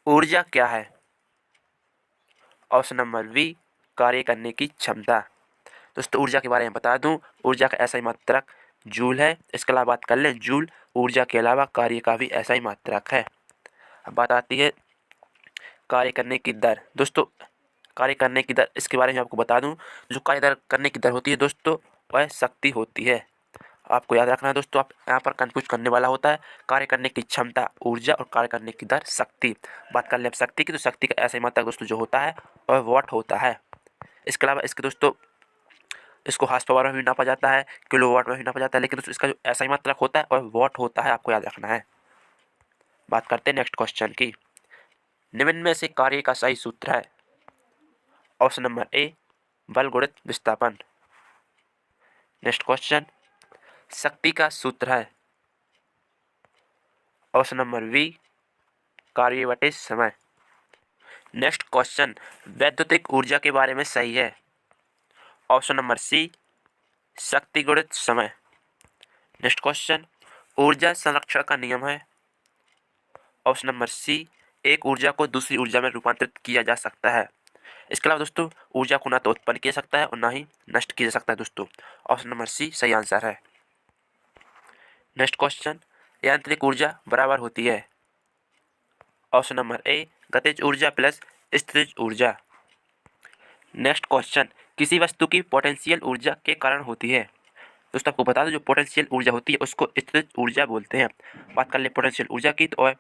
ऊर्जा क्या है? ऑप्शन नंबर बी, कार्य करने की क्षमता। दोस्तों ऊर्जा के बारे में बता दूं, ऊर्जा का ऐसा ही मात्रक जूल है। इसके अलावा बात कर लें, जूल ऊर्जा के अलावा कार्य का भी ऐसा ही मात्रक है। अब बात आती है कार्य करने की दर। दोस्तों कार्य करने की दर, इसके बारे में आपको बता दूं, जो कार्य करने की दर होती है दोस्तों, वह शक्ति होती है। आपको याद रखना है दोस्तों, आप यहाँ पर कंफ्यूज करने वाला होता है। कार्य करने की क्षमता ऊर्जा और कार्य करने की दर शक्ति। बात कर ले अब शक्ति की, तो शक्ति का ऐसा ही मात्रक दोस्तों जो होता है वह वॉट होता है। इसके अलावा इसके दोस्तों इसको हार्स पावर में भी नापा जाता है, किलोवाट में भी नापा जाता है, लेकिन दोस्तों इसका जो ऐसा ही मात्रक होता है वह वॉट होता है, आपको याद रखना है। बात करते हैं नेक्स्ट क्वेश्चन की। निम्न में से कार्य का सही सूत्र है। ऑप्शन नंबर ए, बल गुणित विस्थापन। नेक्स्ट क्वेश्चन, शक्ति का सूत्र है। ऑप्शन नंबर बी, कार्य बटे समय। नेक्स्ट क्वेश्चन, वैद्युतिक ऊर्जा के बारे में सही है। ऑप्शन नंबर सी, शक्ति गुणित समय। नेक्स्ट क्वेश्चन, ऊर्जा संरक्षण का नियम है। ऑप्शन नंबर सी, एक ऊर्जा को दूसरी ऊर्जा में रूपांतरित किया जा सकता है। इसके अलावा दोस्तों ऊर्जा को ना तो उत्पन्न किया जा सकता है और ना ही नष्ट किया जा सकता है दोस्तों। ऑप्शन नंबर सी सही आंसर है। नेक्स्ट क्वेश्चन, यांत्रिक ऊर्जा बराबर होती है। ऑप्शन नंबर ए, गतिज ऊर्जा प्लस स्थितिज ऊर्जा। नेक्स्ट क्वेश्चन, किसी वस्तु की पोटेंशियल ऊर्जा के कारण होती है। दोस्तों आपको बता दो, जो पोटेंशियल ऊर्जा होती है उसको स्थितिज ऊर्जा बोलते हैं। बात कर ले पोटेंशियल ऊर्जा की, तो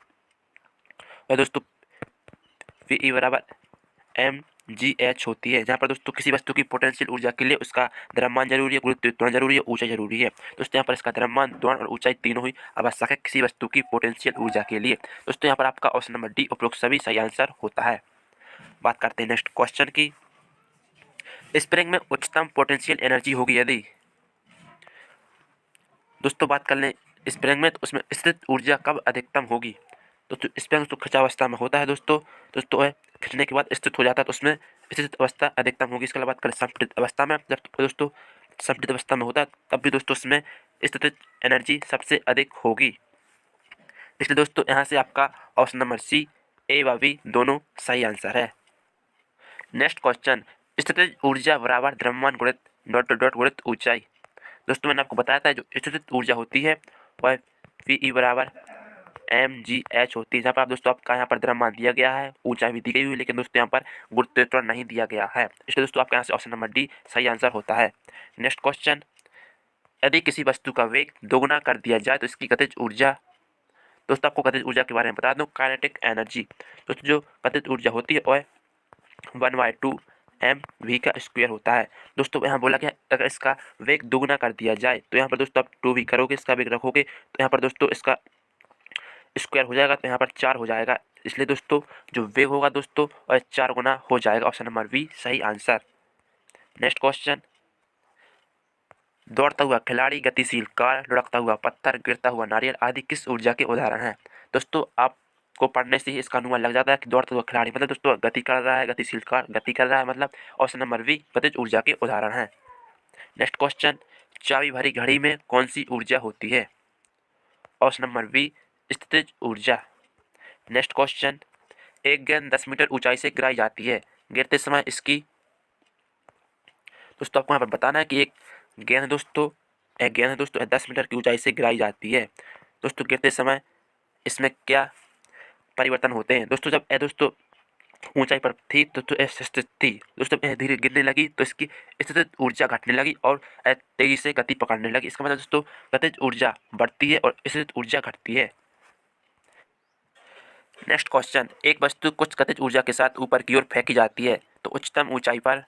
दोस्तों वी बराबर एम जी एच होती है, जहाँ पर दोस्तों किसी वस्तु की पोटेंशियल ऊर्जा के लिए उसका द्रव्यमान जरूरी है, गुरुत्व त्वरण जरूरी है, ऊंचाई जरूरी है। दोस्तों यहाँ पर इसका द्रव्यमान, त्वरण और ऊंचाई तीनों ही आवश्यक है किसी वस्तु की पोटेंशियल ऊर्जा के लिए। दोस्तों यहाँ पर आपका ऑप्शन नंबर डी उपरोक्त सभी सही आंसर होता है। बात करते हैं नेक्स्ट क्वेश्चन की। स्प्रिंग में उच्चतम पोटेंशियल एनर्जी होगी यदि। दोस्तों बात कर लें स्प्रिंग में, तो उसमें स्थित ऊर्जा कब अधिकतम होगी। दोस्तों स्प्रिंग तो खिंचावस्था में होता है दोस्तों खिंचने के बाद स्थित हो जाता है, तो उसमें स्थित अवस्था अधिकतम होगी। इसके अलावा बात करें संपीड़ित अवस्था में, जब दोस्तों संपीड़ित अवस्था में होता है तब भी दोस्तों उसमें स्थित एनर्जी सबसे अधिक होगी। इसलिए दोस्तों यहाँ से आपका ऑप्शन नंबर सी, ए व बी दोनों सही आंसर है। नेक्स्ट क्वेश्चन, स्थितिज ऊर्जा बराबर द्रव्यमान गुणित डॉट डॉट डॉट गुणित ऊंचाई। दोस्तों मैंने आपको बताया था जो स्थितिज ऊर्जा होती है वह वी बराबर एम जी एच होती है, जहाँ पर आप दोस्तों आपका यहाँ पर द्रव्यमान दिया गया है, ऊंचाई भी दी गई हुई है, लेकिन दोस्तों यहाँ पर गुरुत्व त्वरण नहीं दिया गया है। इसलिए दोस्तों आपका यहाँ से ऑप्शन नंबर डी सही आंसर होता है। नेक्स्ट क्वेश्चन, यदि किसी वस्तु का वेग दोगुना कर दिया जाए तो इसकी गतिज ऊर्जा। दोस्तों आपको गतिज ऊर्जा के बारे में बता दूं, काइनेटिक एनर्जी। दोस्तों जो गतिज ऊर्जा होती है वह 1/2 एम वी का स्क्वायर होता है। दोस्तों यहाँ बोला गया अगर इसका वेग दोगुना कर दिया जाए, तो यहाँ पर दोस्तों आप 2 भी करोगे, इसका वेग रखोगे, तो यहाँ पर दोस्तों इसका स्क्वायर हो जाएगा, तो यहाँ पर 4 हो जाएगा। इसलिए दोस्तों जो वेग होगा दोस्तों वह 4 गुना हो जाएगा। ऑप्शन नंबर बी सही आंसर। नेक्स्ट क्वेश्चन, दौड़ता हुआ खिलाड़ी, गतिशील कार, लुढ़कता हुआ पत्थर, गिरता हुआ नारियल आदि किस ऊर्जा के उदाहरण हैं। दोस्तों आपको पढ़ने से ही इसका अनुमान लग जाता है कि दौड़ता हुआ खिलाड़ी मतलब दोस्तों गति कर रहा है, गतिशील कार गति कर रहा है, मतलब ऑप्शन नंबर बी गतिज ऊर्जा के उदाहरण हैं। नेक्स्ट क्वेश्चन, चाबी भरी घड़ी में कौन सी ऊर्जा होती है। ऑप्शन नंबर बी स्थितिज ऊर्जा। नेक्स्ट क्वेश्चन, एक गेंद 10 मीटर ऊंचाई से गिराई जाती है, गिरते समय इसकी। दोस्तों आपको यहाँ पर बताना है कि एक गेंद है दोस्तों 10 मीटर की ऊंचाई से गिराई जाती है। दोस्तों गिरते समय इसमें क्या परिवर्तन होते हैं। दोस्तों जब दोस्तों ऊंचाई पर थी तो स्थित थी, दोस्तों धीरे गिरने लगी तो इसकी स्थितिज ऊर्जा घटने लगी और तेजी से गति पकड़ने लगी। इसका मतलब दोस्तों गतिज ऊर्जा बढ़ती है और स्थितिज ऊर्जा घटती है। नेक्स्ट क्वेश्चन, एक वस्तु कुछ गतिज ऊर्जा के साथ ऊपर की ओर फेंकी जाती है तो उच्चतम ऊंचाई पर।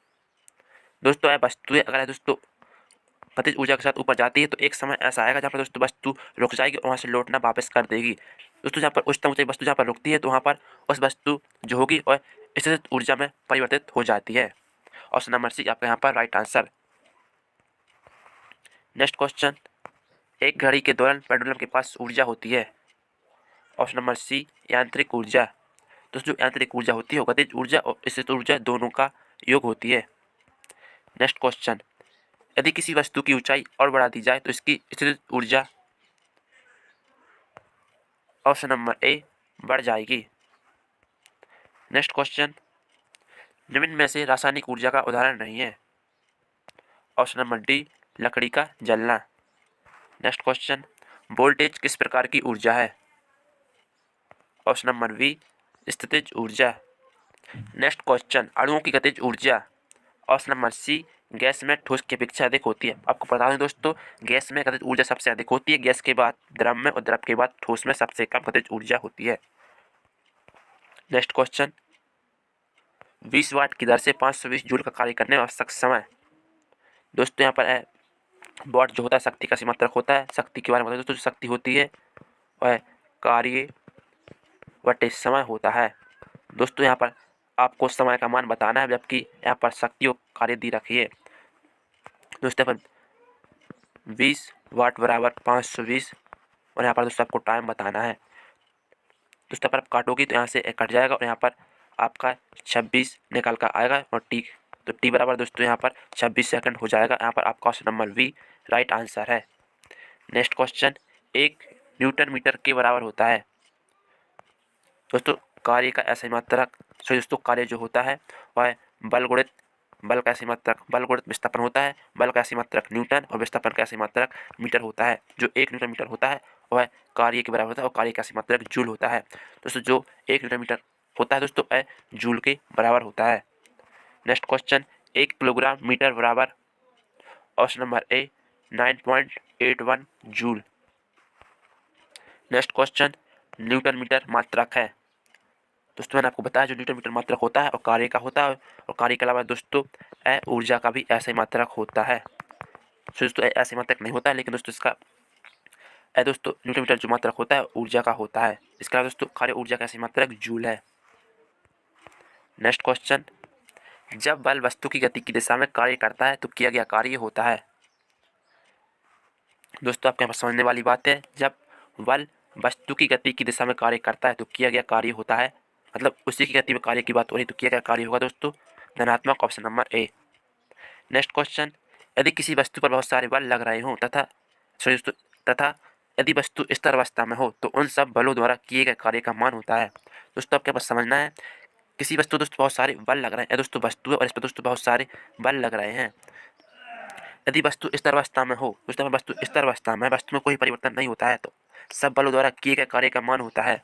दोस्तों यह वस्तुएं अगर दोस्तों गतिज ऊर्जा के साथ ऊपर जाती है तो एक समय ऐसा आएगा जहाँ पर दोस्तों वस्तु रुक जाएगी और वहाँ से लौटना वापस कर देगी। दोस्तों जहाँ पर उच्चतम ऊंचाई वस्तु जहाँ पर रुकती है तो वहाँ पर उस वस्तु जो होगी और स्थितिज ऊर्जा में परिवर्तित हो जाती है। ऑप्शन नंबर सी आपका यहाँ पर राइट आंसर। नेक्स्ट क्वेश्चन, एक घड़ी के दौरान पेंडुलम के पास ऊर्जा होती है। ऑप्शन नंबर सी यांत्रिक ऊर्जा। दोस्तों जो यांत्रिक ऊर्जा होती है वो गतिज ऊर्जा और स्थितिज ऊर्जा दोनों का योग होती है। नेक्स्ट क्वेश्चन, यदि किसी वस्तु की ऊंचाई और बढ़ा दी जाए तो इसकी स्थितिज ऊर्जा। ऑप्शन नंबर ए बढ़ जाएगी। नेक्स्ट क्वेश्चन, निम्न में से रासायनिक ऊर्जा का उदाहरण नहीं है। ऑप्शन नंबर डी, लकड़ी का जलना। नेक्स्ट क्वेश्चन, वोल्टेज किस प्रकार की ऊर्जा है? ऑप्शन नंबर बी, स्थितिज ऊर्जा। नेक्स्ट क्वेश्चन, अणुओं की गतिज ऊर्जा। ऑप्शन नंबर सी, गैस में ठोस की अपेक्षा अधिक होती है। आपको बता दें दोस्तों, गैस में गतिज ऊर्जा सबसे अधिक होती है, गैस के बाद द्रव में और द्रव के बाद ठोस में सबसे कम गतिज ऊर्जा होती है। नेक्स्ट क्वेश्चन, 20 वाट की दर से 520 जूल का कार्य करने में आवश्यक समय। दोस्तों यहाँ पर है वाट जो होता है शक्ति का सीमांतक होता है। शक्ति के बारे में दोस्तों, जो शक्ति होती है वह कार्य बटे समय होता है। दोस्तों यहाँ पर आपको समय का मान बताना है, जबकि यहाँ पर शक्ति और कार्य दी रखी है। दोस्तों यहाँ पर 20 वाट बराबर 520 और यहाँ पर दोस्तों आपको टाइम बताना है। दोस्तों पर आप काटोगी तो यहाँ से कट जाएगा और यहाँ पर आपका 26 निकल कर आएगा और टी, तो टी बराबर दोस्तों यहाँ पर 26 सेकंड हो जाएगा। यहाँ पर आपका option number B right answer है। नेक्स्ट क्वेश्चन, 1 न्यूटन मीटर के बराबर होता है। दोस्तों कार्य का ऐसा मात्रक, सो दोस्तों कार्य जो होता है वह बल गुणित बल का ऐसी मात्रक, बल गुणित विस्थापन होता है। बल का ऐसी मात्रक न्यूटन और विस्थापन का ऐसी मात्रक मीटर होता है। जो 1 न्यूटन मीटर होता है वह कार्य के बराबर होता है और कार्य का ऐसी मात्रक जूल होता है। दोस्तों जो 1 न्यूटन मीटर होता है दोस्तों वह जूल के बराबर होता है। नेक्स्ट क्वेश्चन, 1 किलोग्राम मीटर बराबर। Option number A 9.81 joule. Next question, Newton metre मात्रक है। दोस्तों मैंने आपको बताया जो न्यूटन मीटर मात्रक होता है और कार्य का होता है, और कार्य के अलावा दोस्तों ऊर्जा का भी ऐसा ही मात्रक होता है। तो दोस्तों ऐसे मात्रक नहीं होता है, लेकिन दोस्तों इसका दोस्तों न्यूटन मीटर जो मात्रक होता है ऊर्जा का होता है। इसके अलावा दोस्तों कार्य ऊर्जा का ऐसी मात्रक जूल है। नेक्स्ट क्वेश्चन, जब बल वस्तु की गति की दिशा में कार्य करता है तो किया गया कार्य होता है। दोस्तों आपके यहाँ पर समझने वाली बात है, जब बल वस्तु की गति की दिशा में कार्य करता है तो किया गया कार्य होता है, मतलब उसी की गति में कार्य की बात हो रही तो किया गया कार्य होगा दोस्तों धनात्मक, ऑप्शन नंबर ए। नेक्स्ट क्वेश्चन, यदि किसी वस्तु पर बहुत सारे बल लग रहे हों तथा यदि वस्तु स्थिर अवस्था में हो तो उन सब बलों द्वारा किए गए कार्य का मान होता है। दोस्तों आपके पास समझना है, किसी वस्तु दोस्तों बहुत सारे बल लग रहे हैं, दोस्तों वस्तु है और इस पर दोस्तों बहुत सारे बल लग रहे हैं। यदि वस्तु स्थिर अवस्था में हो, दोस्तों वस्तु स्थिर अवस्था में, वस्तु में कोई परिवर्तन नहीं होता है तो सब बलों द्वारा किए गए कार्य का मान होता है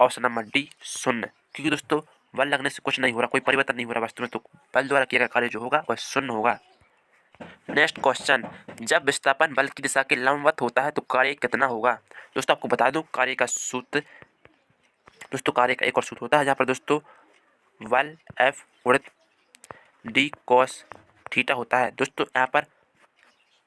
ऑप्शन नंबर डी 0। क्योंकि दोस्तों बल लगने से कुछ नहीं हो रहा, कोई परिवर्तन नहीं हो रहा वस्तु में, तो बल द्वारा किया गया कार्य जो होगा वह 0 होगा। नेक्स्ट क्वेश्चन, जब विस्थापन बल की दिशा के लंबवत होता है तो कार्य कितना होगा। दोस्तों आपको बता दूं कार्य का सूत्र, दोस्तों कार्य का एक और सूत्र होता है जहाँ पर दोस्तों बल F गुणित डी कॉस थीटा होता है। दोस्तों यहाँ पर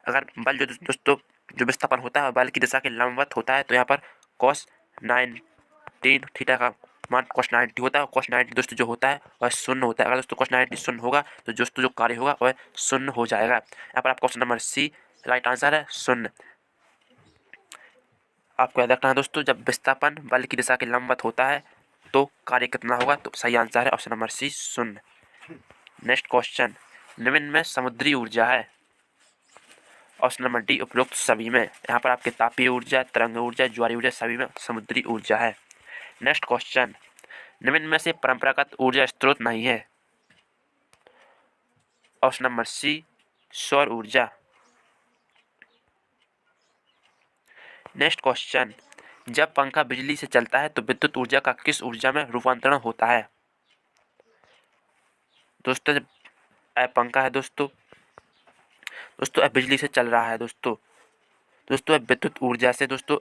अगर बल जो दोस्तों जो विस्थापन होता है बल की दिशा के लंबवत होता है तो यहाँ पर cos 90 थीटा का मान cos 90 होता है, और cos 90 दोस्तों जो होता है वह 0 होता है। अगर दोस्तों cos 90 0 होगा तो दोस्तों जो कार्य होगा वह 0 हो जाएगा। यहाँ पर आपका option number C right answer है 0। आपको याद रखना है दोस्तों, जब विस्थापन बल की दिशा के लंबवत होता है तो कार्य कितना होगा, तो सही आंसर है option number C 0। Next question, निम्न में समुद्री ऊर्जा है। ऑप्शन नंबर डी उपरोक्त सभी में। यहाँ पर आपके तापीय ऊर्जा, तरंग ऊर्जा, ज्वारीय ऊर्जा सभी में समुद्री ऊर्जा है। नेक्स्ट क्वेश्चन, निम्न में से परंपरागत ऊर्जा स्रोत नहीं है। ऑप्शन नंबर सी सौर ऊर्जा। नेक्स्ट क्वेश्चन, जब पंखा बिजली से चलता है तो विद्युत ऊर्जा का किस ऊर्जा में रूपांतरण होता है। दोस्तों जब पंखा है दोस्तों बिजली से चल रहा है दोस्तों विद्युत ऊर्जा से दोस्तों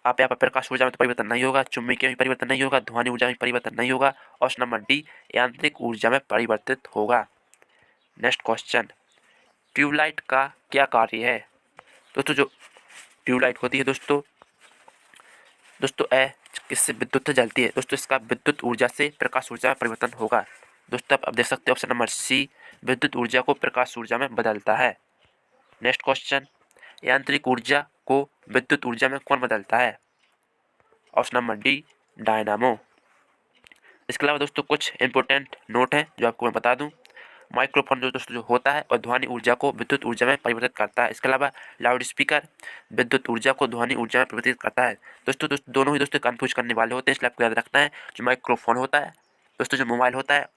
आप यहाँ पर प्रकाश ऊर्जा में तो परिवर्तन नहीं होगा, चुंबकीय में परिवर्तन नहीं होगा, ध्वनि ऊर्जा में परिवर्तन नहीं होगा। ऑप्शन नंबर डी यांत्रिक ऊर्जा में परिवर्तित होगा। नेक्स्ट क्वेश्चन, ट्यूबलाइट का क्या कार्य है। दोस्तों जो ट्यूबलाइट होती है दोस्तों किससे विद्युत से जलती है, दोस्तों इसका विद्युत ऊर्जा से प्रकाश ऊर्जा में परिवर्तन होगा। दोस्तों आप देख सकते हो ऑप्शन नंबर सी विद्युत ऊर्जा को प्रकाश ऊर्जा में बदलता है। नेक्स्ट क्वेश्चन, यांत्रिक ऊर्जा को विद्युत ऊर्जा में कौन बदलता है। Option number D dynamo. इसके अलावा दोस्तों कुछ इंपॉर्टेंट नोट हैं जो आपको मैं बता दूं। माइक्रोफोन जो दोस्तों जो होता है और ध्वनि ऊर्जा को विद्युत ऊर्जा में परिवर्तित करता है। इसके अलावा लाउड स्पीकर विद्युत ऊर्जा को ध्वनि ऊर्जा में परिवर्तित करता है। दोस्तों दोनों ही दोस्तों कन्फ्यूज करने वाले होते हैं, इसलिए आपको याद रखना है जो माइक्रोफोन होता है दोस्तों, जो मोबाइल होता है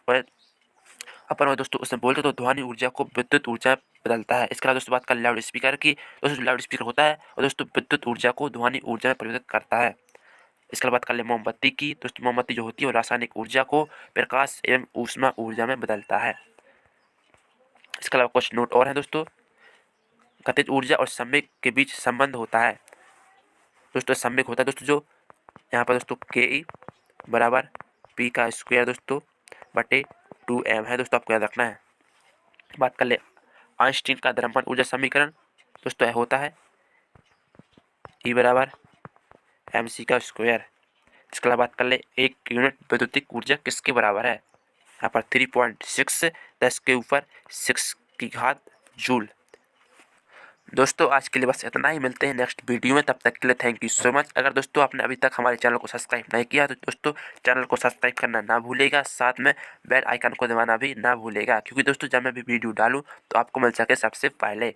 और अपन दोस्तों उसमें बोलते तो ध्वनि ऊर्जा को विद्युत ऊर्जा में बदलता है। इसके अलावा दोस्तों बात कर लाउड स्पीकर की, दोस्तों लाउड स्पीकर होता है और दोस्तों विद्युत ऊर्जा को ध्वनि ऊर्जा में परिवर्तित करता है। इसके बाद बात कर ले मोमबत्ती की, दोस्तों मोमबत्ती जो होती है वो रासायनिक ऊर्जा को प्रकाश एवं ऊष्मा ऊर्जा में बदलता है। इसके अलावा कुछ नोट और हैं दोस्तों। गतिज ऊर्जा और संवेग के बीच संबंध होता है दोस्तों। संवेग होता है दोस्तों जो यहाँ पर दोस्तों के बराबर पी का स्क्वायर दोस्तों बटे 2m है दोस्तों, आपको याद रखना है। बात कर ले आइंस्टीन का द्रव्यमान ऊर्जा समीकरण दोस्तों यह होता है E बराबर mc का स्क्वायर। इसके अलावा बात कर ले एक यूनिट वैद्युतिक ऊर्जा किसके बराबर है, यहाँ पर 3.6 10 के ऊपर 6 की घात जूल। दोस्तों आज के लिए बस इतना ही, मिलते हैं नेक्स्ट वीडियो में, तब तक के लिए थैंक यू सो मच। अगर दोस्तों आपने अभी तक हमारे चैनल को सब्सक्राइब नहीं किया तो दोस्तों चैनल को सब्सक्राइब करना ना भूलेगा, साथ में बेल आइकन को दबाना भी ना भूलेगा, क्योंकि दोस्तों जब मैं भी वीडियो डालूँ तो आपको मिल सके सबसे पहले।